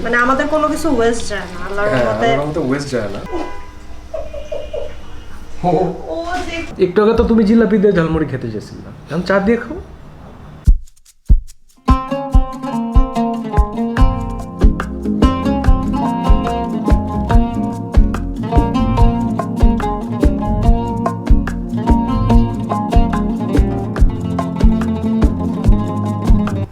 মানে আমাদের কোনো কিছু ওয়েস্ট যায় না, আল্লাহর রহমতে ওয়েস্ট যায় না। একটু আগে তো তুমি জিলাপি দিয়ে ঝালমুড়ি খেতে চেয়েছিলে, এখন চা দিয়ে খাও।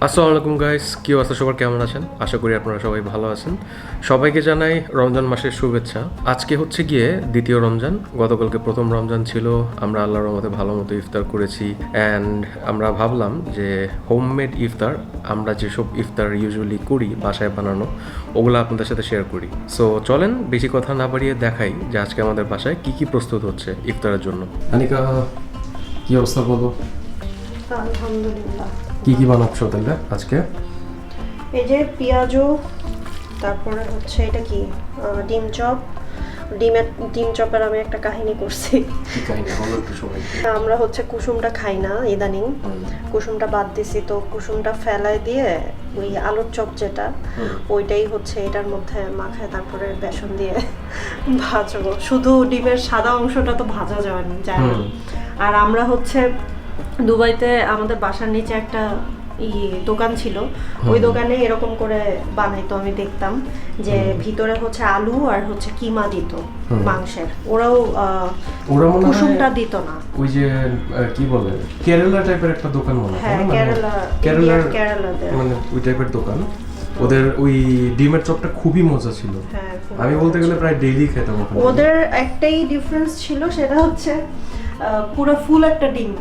আসসালামু আলাইকুম গাইস, কি অবস্থা সবার, কেমন আছেন? আশা করি আপনারা সবাই ভালো আছেন। সবাইকে জানাই রমজান মাসের শুভেচ্ছা। আজকে হচ্ছে গিয়ে দ্বিতীয় রমজান। গতকালকে প্রথম রমজান ছিল, আমরা আল্লাহর রহমতে ভালো মতো ইফতার করেছি। অ্যান্ড আমরা ভাবলাম যে হোমমেড ইফতার, আমরা যেসব ইফতার ইউজুয়ালি করি বাসায় বানানো, ওগুলো আপনাদের সাথে শেয়ার করি। সো চলেন বেশি কথা না বাড়িয়ে দেখাই যে আজকে আমাদের বাসায় কি কি প্রস্তুত হচ্ছে ইফতারের জন্য। আনিকা, কি অবস্থা বলো? আলহামদুলিল্লাহ। কি কি বানাচ্ছ তাহলে আজকে? এই যে পেঁয়াজু, তারপরে হচ্ছে এটা কি ডিম চপ। ডিম চপের আমি একটা কাহিনী করছি। আমরা হচ্ছে কুসুমটা খাই না ইদানিং, কুসুমটা বাদ দিছি, তো কুসুমটা ফেলায় দিয়ে ওই আলুর চপ যেটা, ওইটাই হচ্ছে এটার মধ্যে মাখায় তারপরে বেসন দিয়ে ভাজবো। শুধু ডিমের সাদা অংশটা তো ভাজা যায় না। আর আমরা হচ্ছে দুবাইতে আমাদের বাসার নিচে একটা দোকান ছিল, ওই দোকানে এরকম করে বানাইতো, আমি দেখতাম যে ভিতরে হচ্ছে আলু আর হচ্ছে কিমা দিত মাংসের। ওরাও কুসুমটা দিত না। ওই যে কি বলে কেরালা টাইপের একটা দোকান মনে হয়। হ্যাঁ, কেরালা মানে ওই টাইপের দোকান। ওদের ওই ডিমের চপটা খুবই মজা ছিল। আমি বলতে গেলে প্রায় ডেইলি খেতাম ওখানে। ওদের একটাই ডিফারেন্স ছিল, সেটা হচ্ছে পুরো ফুল একটা ডিম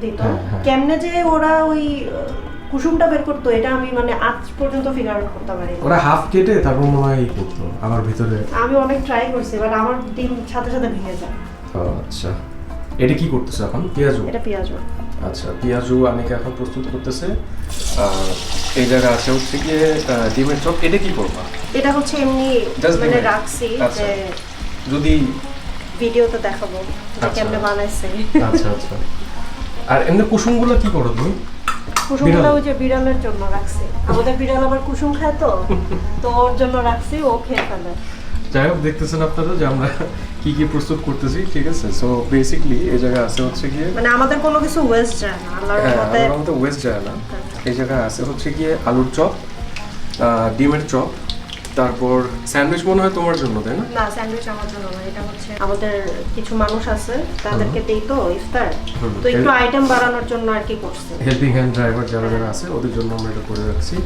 দিত। কেমনে যে ওরা ওই কুসুমটা বের করতো, এটা আমি মানে আজ পর্যন্ত ফিগার আউট করতে পারি। ওরা হাফ কেটে তারপর মনে হয় করতো আমার ভিতরে। আমি অনেক ট্রাই করছি, বাট আমার ডিম সাথে সাথে ভেঙে যায়। আচ্ছা, এটা কি করতেছে এখন? পেঁয়াজু? এটা পেঁয়াজু। আচ্ছা, পেঁয়াজু আনিকা এখন প্রস্তুত করতেছে। এই জায়গা আছে হচ্ছে গিয়ে ডিমের চপ। এটা কি করবা? এটা হচ্ছে এমনি মানে রাখছি যে যদি ভিডিওতে দেখাবো যে কেমনে বানাইছে। আচ্ছা আচ্ছা। আর এমনি কুসুমগুলো কি করো তুমি? কুসুমগুলো ওই যে বিড়ালের জন্য রাখছি। আমাদের বিড়াল আবার কুসুম খায়, তো ওর জন্য রাখছি, ও খেয়ে ফেলে। যাই হোক, দেখতেছেন আপনারা যে আমরা কি কি প্রস্তুত করতেছি, ঠিক আছে? সো বেসিক্যালি এই জায়গায় আছে হচ্ছে গিয়ে মানে আমাদের কোনো কিছু ওয়েস্ট যায় না, আল্লাহর রহমতে ওয়েস্ট যায় না। এই জায়গায় আছে হচ্ছে গিয়ে আলুর চপ, ডিমের চপ, তারপর স্যান্ডউইচ মনে হয় তোমার জন্য, তাই না? না, স্যান্ডউইচ আমার জন্য না, এটা হচ্ছে আমাদের কিছু মানুষ আছে তাদেরকে দেই তো ইফতার, তো একটু আইটেম বাড়ানোর জন্য আর কি করছি। হেল্পিং হ্যান্ড ড্রাইভার যারা যারা আছে ওদের জন্য আমরা এটা করে রাখছি।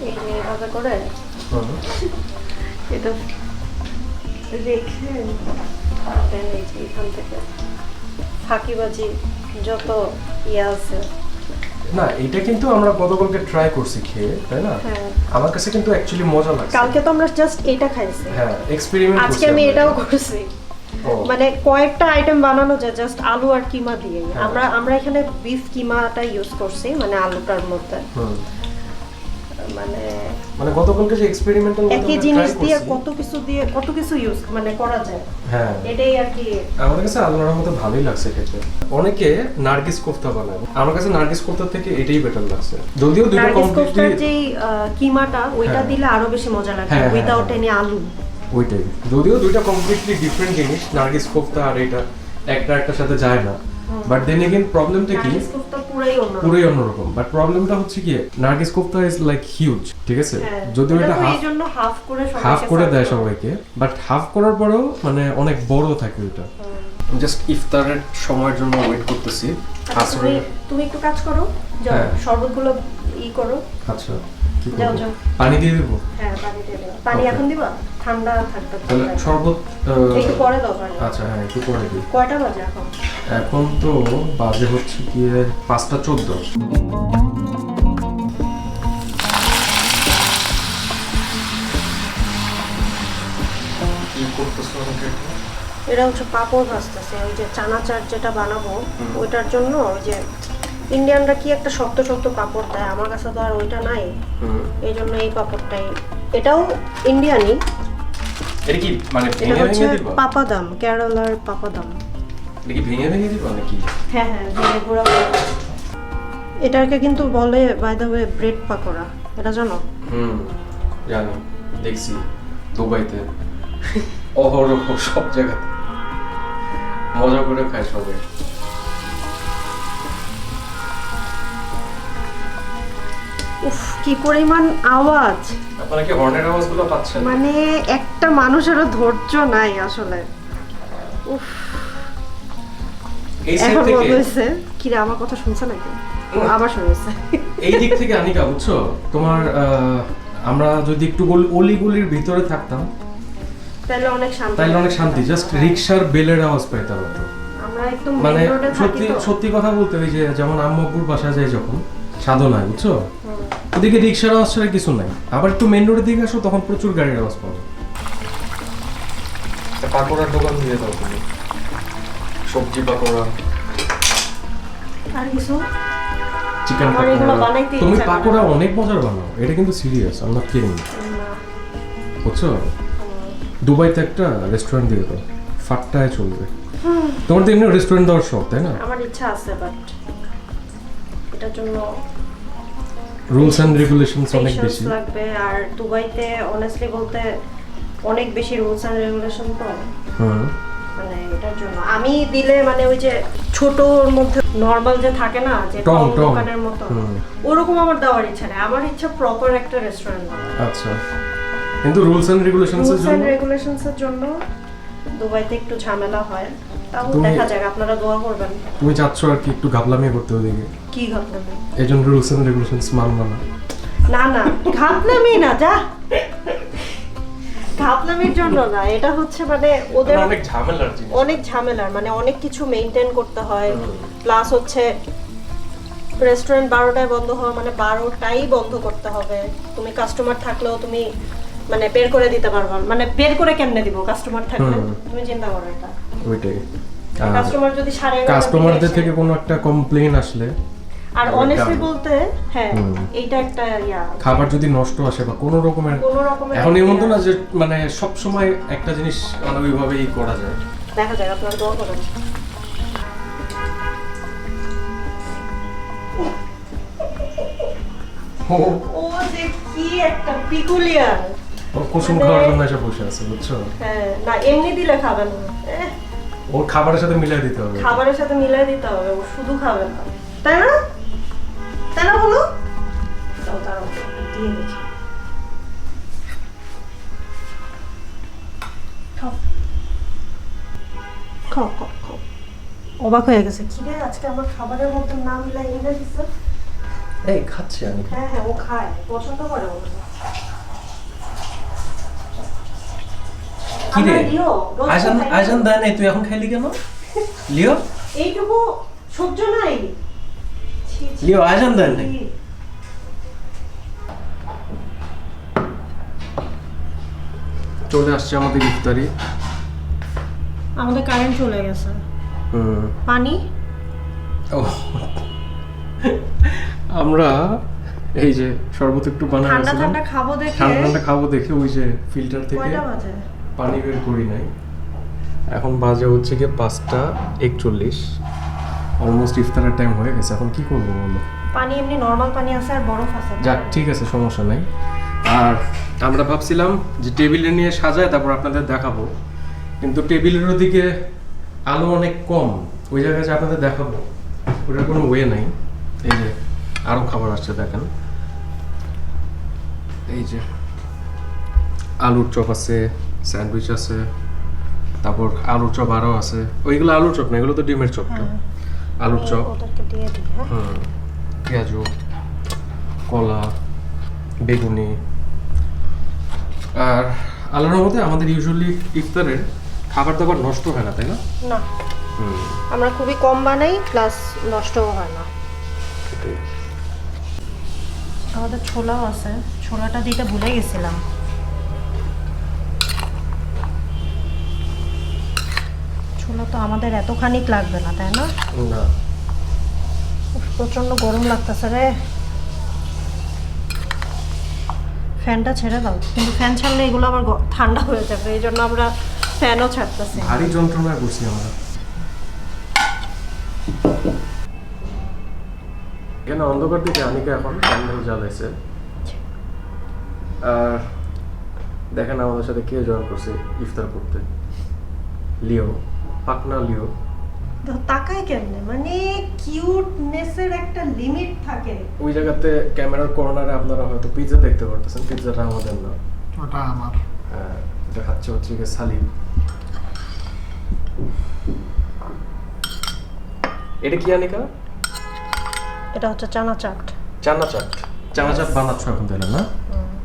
এই যে এভাবে করে এটা রেখে এখান থেকে ফাঁকিবাজি যত আছে না, এটা কিন্তু আমরা গতকালকে ট্রাই করছি খেয়ে, তাই না? আমার কাছে কিন্তু অ্যাকচুয়ালি মজা লাগছে। কালকে তো আমরা জাস্ট এটা খাইছি। হ্যাঁ, এক্সপেরিমেন্ট করছি। আজকে আমি এটাও করছি। মানে কয়েকটা আইটেম বানানো যায় জাস্ট আলু আর কিমা দিয়ে। আমরা এখানে বিফ কিমাটা ইউজ করছি, মানে আলুটার মধ্যে। মানে গতকালকে যে এক্সপেরিমেন্টাল একই জিনিস দিয়ে কত কিছু ইউজ মানে করা যায়। হ্যাঁ, এটাই আর কি। আমার কাছে আল্লাহর রহমতে ভালোই লাগছে খেতে। অনেকে নারগিস কোফতা বানায়, আমার কাছে নারগিস কোফতা থেকে এটাই বেটার লাগছে। যদিও দুটো কমপ্লিটলি যে কিমাটা ওইটা দিলে আরো বেশি মজা লাগে উইদাউট এনি আলু। ওইটাই, যদিও দুইটা কমপ্লিটলি ডিফারেন্ট জিনিস, নারগিস কোফতা আর এটা একটার সাথে যায় না। বাট দেন এগেইন প্রবলেমটা কি, পুরোই অন্যরকম। বাট প্রবলেমটা হচ্ছে কি, Nargis kofta is like huge, ঠিক আছে? যদিও এটা হাফ করে দেয় সবাইকে, বাট হাফ করার পরেও মানে অনেক বড় থাকে ওটা। জাস্ট ইফতারের সময়ের জন্য ওয়েট করতেছি। আসলে তুমি একটু কাজ করো, যাও শরবতগুলো করো। আচ্ছা, যাও যাও। পানি দিয়ে দেবো? হ্যাঁ, পানি দিয়ে দাও। পানি এখন দিবা? ঠান্ডা থাকবে। তাহলে শরবত একটু পরে দাও পানি। আচ্ছা, হ্যাঁ, একটু পরে দিই। কয়টা বাজে এখন? এখন তো বাজে হচ্ছে কি 5:14। কি করতেছ? এটা হচ্ছে পাপড় ভাজতেছে। ওই যে চানাচার যেটা বানাবো ওইটার জন্য ওই যে ইন্ডিয়ানরা কি একটা শক্ত শক্ত পাপড় দেয়, আমার কাছে তো আর ওইটা নাই, এই জন্য এই পাপড়টাই। এটাও ইন্ডিয়ানই। এটা কি মানে ভেঙে ভেঙে দিবা? পাপাদাম, কেরালার পাপাদাম। এটা কি ভেঙে ভেঙে দিবা নাকি? হ্যাঁ হ্যাঁ, ভেঙে গুঁড়া করে। এটাকে কিন্তু বলে by the way bread pakora, এটা জানো? জানি, দেখছি দুবাইতে অহরহ সব জায়গাতে মজা করে খায় সবাই। উফ কি পরিমাণ আওয়াজ! আপনারা কি হর্নের আওয়াজগুলো পাচ্ছেন? মানে একটা মানুষেরও ধৈর্য নাই আসলে। উফ এই সাইড এখন থেকে মনে হচ্ছে কি রে, আমার কথা শুনছে নাকি? ও আবার শুনছে। এই দিক থেকে আনিকা বুঝছো, তোমার আমরা যদি একটু অলিগুলির ভিতরে থাকতাম তাহলে অনেক শান্তি। জাস্ট রিকশার বেলের আওয়াজ পাইতাম তো। আমরা একদম মানে মেইন রোডে থাকি সত্যি তো। সত্যি কথা বলতে ওই যে যেমন আম্মুর বাসা যায় যখন সাধনায়, বুঝছো, ওদিকে রিকশার আওয়াজ ছাড়া কিছু নাই। আবার একটু মেইন রোডের দিকে আসো, তখন প্রচুর গাড়ির আওয়াজ পাবো। পাকোড়ার দোকান দিয়ে দাও তুমি, সবজি পাকোড়া আর কিছু চিকেন আমার এগুলো পাকোড়া। বানাইতে তুমি ইচ্ছা করে। পাকোড়া অনেক মজার বানাও, এটা কিন্তু serious, I am not kidding. বুঝছো, দুবাইতে একটা রেস্টুরেন্ট দিয়ে দাও, ফাট্টায় চলবে। তোমার তো এমনি রেস্টুরেন্ট দেওয়ার শখ, তাই না? আমার ইচ্ছা আছে, বাট এটার জন্য রুলস এন্ড রেগুলেশনস অনেক পেশেন্স বেশি লাগবে। আর দুবাইতে অনেস্টলি বলতে অনেক বেশি রুলস এন্ড রেগুলেশন তো। হুম। মানে এটার জন্য আমি দিলে মানে ওই যে ছোটর মধ্যে নরমাল যে থাকে না, যে টং, টং টং। দোকানের মতো, ওরকম আমার দেওয়ার ইচ্ছা নেই। আমার ইচ্ছা প্রপার একটা রেস্টুরেন্ট দেওয়ার। আচ্ছা, কিন্তু রুলস এন্ড রেগুলেশনস এর রুলস জন্য এন্ড রেগুলেশনস এর জন্য দুবাইতে একটু ঝামেলা হয়। তাও তুমি- দেখা যাক, আপনারা দোয়া করবেন। তুমি চাচ্ছ আর কি একটু গাবলামি করতে ওদিকে, কি ঘটনামি? এই জন্য রুলস এন্ড রেগুলেশনস মানবা না। না না, ঘাপলামি না, যা ঘাপলামির জন্য না, এটা হচ্ছে মানে ওদের অনেক ঝামেলার জিনিস। অনেক ঝামেলার, মানে অনেক কিছু মেইনটেইন করতে হয়। প্লাস হচ্ছে রেস্টুরেন্ট 12টায় বন্ধ হওয়া মানে 12টাই বন্ধ করতে হবে। তুমি কাস্টমার থাকলেও তুমি মানে বের করে দিতে পারবা, মানে বের করে কেমনে দিব কাস্টমার থাকলে? তুমি চিন্তা করো এটা। ওইটাই, কাস্টমার যদি 11:30 কাস্টমারদের থেকে কোনো একটা কমপ্লেইন আসলে, আর অনেস্টলি বলতে হ্যাঁ এইটা একটা খাবার যদি নষ্ট আসে বা কোনো রকমের, এখন এমন তো না যে মানে সব সময় একটা জিনিস মানে ওইভাবেই করা যায়। দেখা যায়, আপনারা দোয়া করেন। ও যে কি একটা পিকুলিয়ার, ও কুসুম খাওয়ার জন্য এসে বসে আছে, বুঝছো? হ্যাঁ না, এমনি দিলে খাবে না, ওর খাবারের সাথে মিলাই দিতে হবে। খাবারের সাথে মিলাই দিতে হবে, ও শুধু খাবে না, তাই না? তাই না বলো? দাও দাঁড়াও, দিয়ে দেখি। খাও খাও খাও খাও। অবাক হয়ে গেছে, কি রে আজকে আমার খাবারের মধ্যে না মিলাই এনে দিচ্ছে। এই খাচ্ছি আমি। হ্যাঁ হ্যাঁ, ও খায়, পছন্দ করে ও। কি রে, আমার লিও, রোজ আজান খাই। আজান দেয় নাই, তুই এখন খাইলি কেন? লিও, এইটুকু সহ্য নাই। ছি, ছি, লিও আজান দেয় নাই। ছি। চলে আসছে আমাদের ইফতারি। আমাদের কারেন্ট চলে গেছে। পানি ও, আমরা এই যে শরবত একটু ঠান্ডা বানাইছিলাম, ঠান্ডা খাবো দেখে। ঠান্ডা ঠান্ডা খাবো দেখে ওই যে ফিল্টার থেকে কয়টা বাজে? পানি বের করি নাই। এখন বাজে হচ্ছে গিয়ে 5:41, অলমোস্ট ইফতারের টাইম হয়ে গেছে। এখন কি করবো বলো? পানি এমনি নরমাল পানি আছে আর বরফ আছে। যাক, ঠিক আছে, সমস্যা নাই। আর আমরা ভাবছিলাম যে টেবিলে নিয়ে সাজায় তারপর আপনাদের দেখাবো, কিন্তু টেবিলের ওদিকে আলো অনেক কম, ওই জায়গায় যে আপনাদের দেখাবো ওটার কোনো ওয়ে নাই। এই যে আরও খাবার আসছে, দেখেন, এই যে আলুর চপ আছে, স্যান্ডউইচ আছে, তারপর আলুর চপ আরও আছে। ওইগুলো আলুর চপ না, এগুলো তো ডিমের চপটা। আলুর চপ, ওদেরকে দিয়ে দিই। হ্যাঁ পেঁয়াজু, কলা, বেগুনি। আর আল্লাহর মতে আমাদের ইউজুয়ালি ইফতারের খাবার দাবার নষ্ট হয় না, তাই না? না, আমরা খুবই কম বানাই, প্লাস নষ্টও হয় না। আমাদের ছোলাও আছে, ছোলাটা দিতে ভুলে গেছিলাম। ছোলা তো আমাদের এতখানি লাগবে না, তাই না? না, প্রচন্ড গরম লাগতেছে রে। ফ্যানটা ছেড়ে দাও, কিন্তু ফ্যান ছাড়লে এগুলো আবার ঠান্ডা হয়ে যাবে, এই জন্য আমরা ফ্যানও ছাড়তেছি। ভারী যন্ত্রণায় করছি আমরা। এখানে অন্ধকার দিকে আনিকা এখন ক্যান্ডেল জ্বালাইছে। আর দেখেন আমাদের সাথে কে জয়েন করছে ইফতার করতে। লিও, পাকনা লিও। তো তাকায় কেমনে, মানে কিউটনেসের একটা লিমিট থাকে। ওই জায়গাতে ক্যামেরার কর্নারে আপনারা হয়তো পিৎজা দেখতে পারতেছেন, পিৎজাটা আমাদের না, ওটা আমার। হ্যাঁ, এটা খাচ্ছে হচ্ছে গিয়ে সালিম। এটা কি আনিকা? এটা হচ্ছে চানা চাট। চানা চাট। চানা চাট বানাচ্ছ এখন তাহলে না?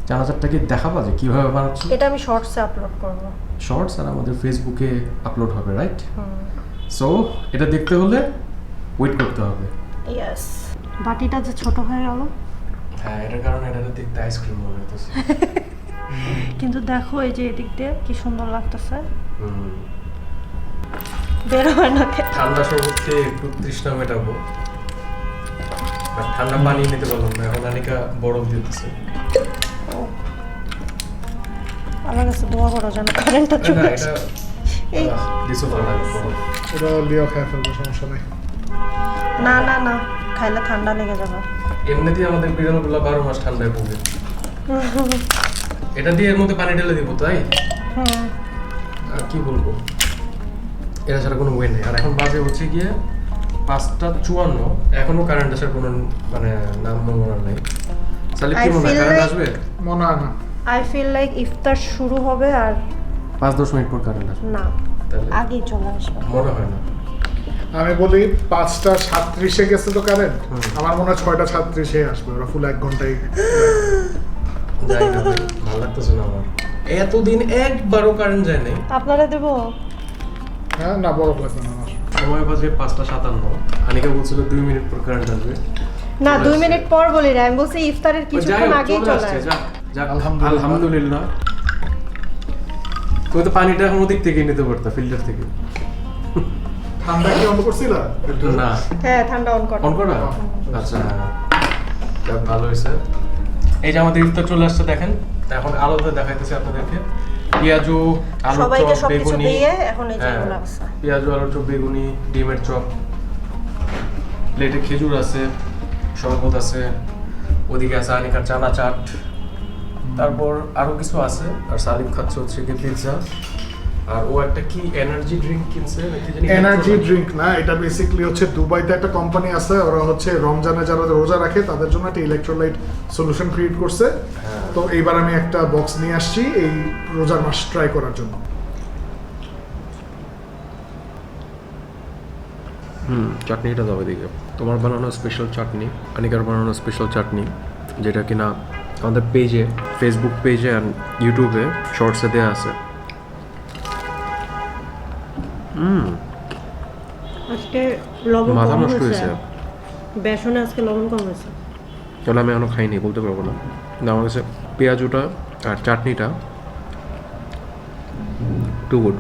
চানা চাটটা কি দেখাবা যে কিভাবে বানাচ্ছ? এটা আমি শর্টসে আপলোড করব। শর্টস আর আমাদের ফেসবুকে আপলোড হবে, রাইট? সো এটা দেখতে হলে ওয়েট করতে হবে। ইয়েস। বাটিটা যে ছোট হয়ে গেল। হ্যাঁ, এটার কারণে এটা দেখতে আইসক্রিম মনে হইতেছে। কিন্তু দেখো এই যে এদিক দিয়ে কি সুন্দর লাগতেছে। বের হয় না কে? ঠান্ডা শরবত খেয়ে একটু তৃষ্ণা মেটাবো, আর ঠান্ডা পানি নিতে পারলাম না, এখন আনিকা বরফ দিতেছে। আমার কাছে দোয়া করো যেন কারেন্টটা চলে আসে। এই দিছো ভালো লাগে বরফ। ওটা লিও খেয়ে ফেলবো, সমস্যা নেই। না না না, খাইলে ঠান্ডা লেগে যাবে। এমনিতেই আমাদের বিড়ালগুলো 12 মাস ঠান্ডায় ভোগে। এটা দিয়ে এর মধ্যে পানি ঢেলে দিব, তাই? আর কি বলবো, এটা ছাড়া কোনো ওয়ে নেই। আর এখন বাজে হচ্ছে গিয়ে 5:54, এখনো কারেন্ট আসার কোনো মানে নাম মনে নেই। সালিম কি মনে হয় কারেন্ট আসবে? মনে হয় না। আই ফিল লাইক ইফতার শুরু হবে আর 5-10 মিনিট পর কারেন্ট আসবে। না, তাহলে আগেই চলে আসবে মনে হয় না। আমি বলি 5:37 গেছে তো কারেন্ট, আমার মনে হয় 6:36 আসবে। ওরা ফুল 1 ঘন্টায়। যাই না, ভালো লাগতেছে না আমার। এতদিন একবারও কারেন্ট যায় নাই। আপনারা দেবো? হ্যাঁ, না বড় লাগবে না আমার। সময় বাজে 5:57। আনিকা বলছিল 2 মিনিট পর কারেন্ট আসবে। না, 2 মিনিট পর বলি না, আমি বলছি ইফতারের কিছুক্ষণ আগেই চলে আসবে। যাক, আলহামদুলিল্লাহ। তুমি তো পানিটা এখন ওদিক থেকে নিতে পারতা, ফিল্টার থেকে। ঠান্ডা কি অন করছিলা? না, হ্যাঁ, ঠান্ডা অন কর। অন করা? আচ্ছা, যাক, ভালো হয়েছে। এই যে আমাদের ইফতার চলে আসছে, দেখেন। এখন আলোতে দেখাইতেছি আপনাদেরকে। পেঁয়াজু, আলুর সবাইকে চপ, সবকিছু বেগুনি। দিয়ে এখন এই যে হ্যাঁ, এগুলো আছে। পেঁয়াজু, আলুর চপ, বেগুনি, ডিমের চপ, প্লেটে খেজুর আছে, শরবত আছে, ওদিকে আছে আনিকার চানা চাট, তারপর আরো কিছু আছে। আর সালিম খাচ্ছে হচ্ছে কি পিৎজা, আর ও একটা কি এনার্জি ড্রিঙ্ক কিনছে নাকি জানি। এনার্জি ড্রিঙ্ক না, এটা বেসিক্যালি হচ্ছে দুবাইতে একটা কোম্পানি আছে, ওরা হচ্ছে রমজানে যারা রোজা রাখে তাদের জন্য একটা ইলেকট্রোলাইট সলিউশন ক্রিয়েট করছে। তো এইবার আমি একটা বক্স নিয়ে আসছি এই রোজার মাস ট্রাই করার জন্য। চাটনিটা দাও এদিকে। তোমার বানানো স্পেশাল চাটনি, আনিকার বানানো স্পেশাল চাটনি, যেটা কিনা আমাদের পেজে, ফেসবুক পেজে আর ইউটিউবে শর্টসে দেওয়া আছে। আজকে লবণ মাথা কম নষ্ট হয়েছে। হয়েছে। বেসনে আজকে লবণ কম হয়েছে। তাহলে আমি এখনো খাইনি, বলতে পারবো না। কিন্তু আমার কাছে পেঁয়াজুটা আর চাটনিটা টু গুড।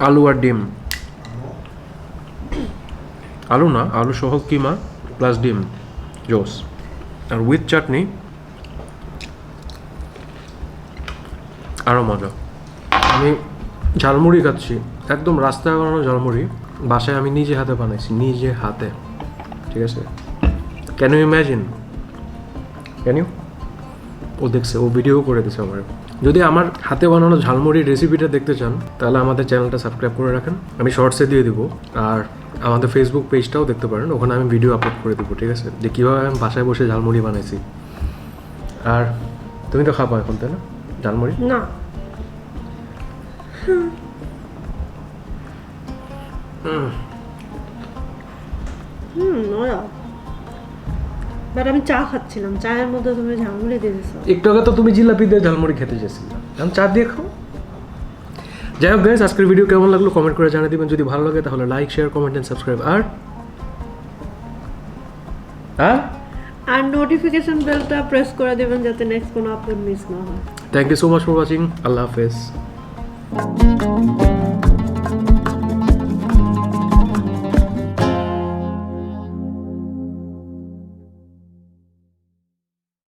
আলু আর ডিম, আলু না, আলু সহ কিমা প্লাস ডিম, জোস। আর উইথ চাটনি আরও মজা। আমি ঝালমুড়ি খাচ্ছি, একদম রাস্তায় বানানো ঝালমুড়ি, বাসায় আমি নিজে হাতে বানাইছি, নিজে হাতে। ঠিক আছে? Can you imagine? Can you? ও দেখছে, ও ভিডিও করে দিছে আমার। যদি আমার হাতে বানানো ঝালমুড়ির রেসিপিটা দেখতে চান তাহলে আমাদের চ্যানেলটা সাবস্ক্রাইব করে রাখেন, আমি শর্টসে দিয়ে দিব। আর আমাদের ফেসবুক পেজটাও দেখতে পারেন, ওখানে আমি ভিডিও আপলোড করে দেবো। ঠিক আছে? যে কীভাবে আমি বাসায় বসে ঝালমুড়ি বানাইছি। আর তুমি তো খাবো এখন, তাই না ঝালমুড়ি? না, নয়া। বাট আমি চা খাচ্ছিলাম, চায়ের মধ্যে তুমি ঝালমুড়ি দিয়ে দিছো। একটু আগে তো তুমি জিলাপি দিয়ে ঝালমুড়ি খেতে চেয়েছিলে, আমি চা দিয়ে খাও। যাই হোক গাইস, আজকের ভিডিও কেমন লাগলো কমেন্ট করে জানিয়ে দিবেন। যদি ভালো লাগে তাহলে like, share, comment and subscribe. আর নোটিফিকেশন বেলটা প্রেস করে দেবেন যাতে নেক্সট কোনো আপলোড মিস না হয়। Thank you so much for watching. আল্লাহ হাফেজ।